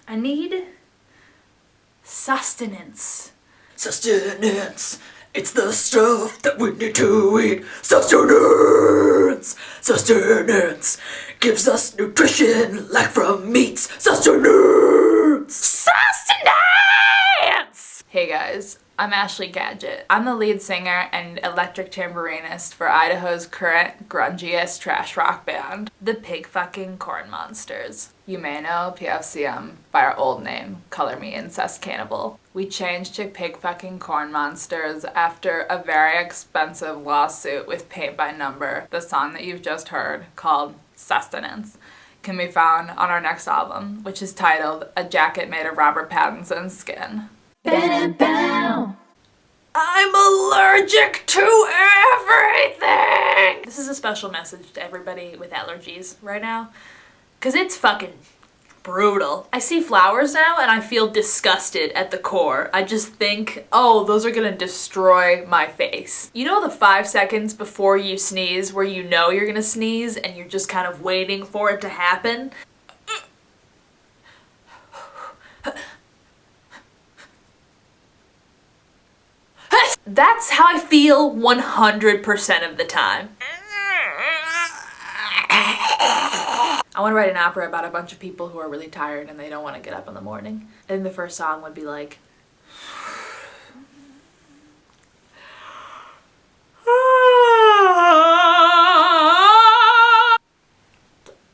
I need sustenance. Sustenance. It's the stuff that we need to eat. Sustenance. Sustenance. Gives us nutrition like from meats. Sustenance. Sustenance! Hey guys, I'm Ashley Gadget. I'm the lead singer and electric tambourinist for Idaho's current grungiest trash rock band, the Pig Fucking Corn Monsters. You may know PFCM by our old name, Color Me Incest Cannibal. We changed to Pig Fucking Corn Monsters after a very expensive lawsuit with Paint by Number. The song that you've just heard, called Sustenance, can be found on our next album, which is titled A Jacket Made of Robert Pattinson's Skin. I'm allergic to everything! This is a special message to everybody with allergies right now, because it's fucking brutal. I see flowers now and I feel disgusted at the core. I just think, oh, those are gonna destroy my face. You know the 5 seconds before you sneeze where you know you're gonna sneeze and you're just kind of waiting for it to happen? That's how I feel 100% of the time. I want to write an opera about a bunch of people who are really tired and they don't want to get up in the morning. And the first song would be like,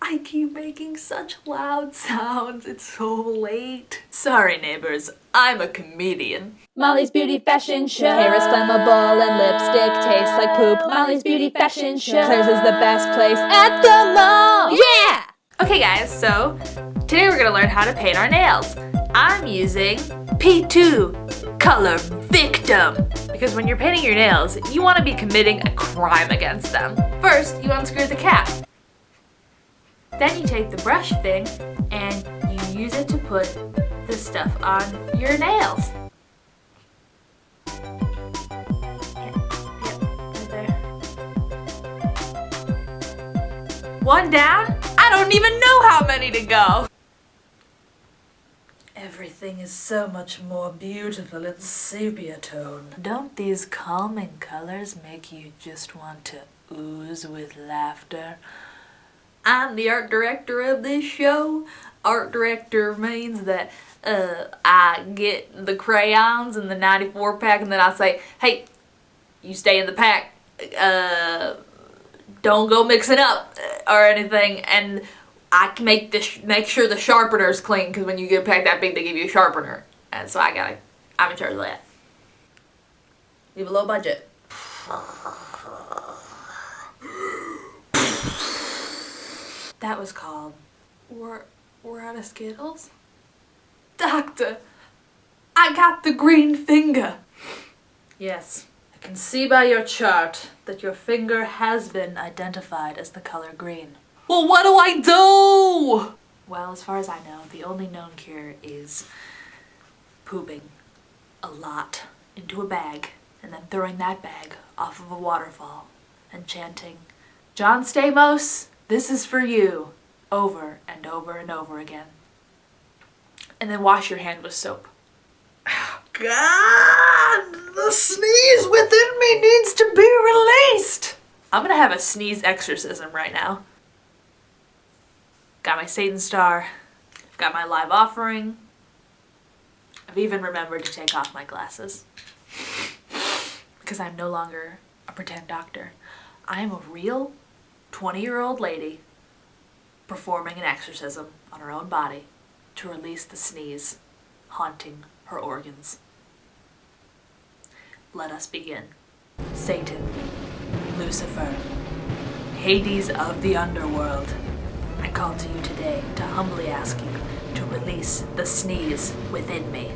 I keep making such loud sounds. It's so late. Sorry neighbors, I'm a comedian. Molly's Beauty Fashion Show. Hair is flammable and lipstick tastes like poop. Molly's Beauty Fashion Show. Claire's is the best place at the mall. Yeah! Okay guys, so today we're gonna learn how to paint our nails. I'm using P2 Color Victim because when you're painting your nails, you want to be committing a crime against them. First, you unscrew the cap. Then you take the brush thing and you use it to put the stuff on your nails. Yep, right there. One down? I don't even know how many to go. Everything is so much more beautiful in sepia tone. Don't these calming colors make you just want to ooze with laughter? I'm the art director of this show. Art director means that I get the crayons in the 94 pack and then I say, hey, you stay in the pack. Don't go mixing up or anything. And I can make sure the sharpener's clean because when you get a pack that big, they give you a sharpener. And so I'm in charge of that. Leave a low budget. That was called, we're out of Skittles? Doctor, I got the green finger. Yes, I can see by your chart that your finger has been identified as the color green. Well, what do I do? Well, as far as I know, the only known cure is pooping a lot into a bag and then throwing that bag off of a waterfall and chanting, John Stamos, this is for you, over and over and over again. And then wash your hand with soap. God, the sneeze within me needs to be released. I'm gonna have a sneeze exorcism right now. Got my Satan star, I've got my live offering. I've even remembered to take off my glasses. Because I'm no longer a pretend doctor. I am a real 20-year-old lady performing an exorcism on her own body to release the sneeze haunting her organs. Let us begin. Satan, Lucifer, Hades of the underworld, I call to you today to humbly ask you to release the sneeze within me.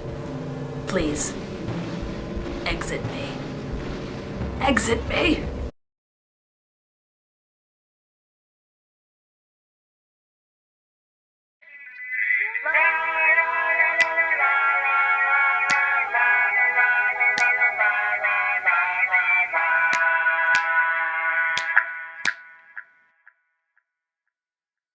Please, exit me. Exit me!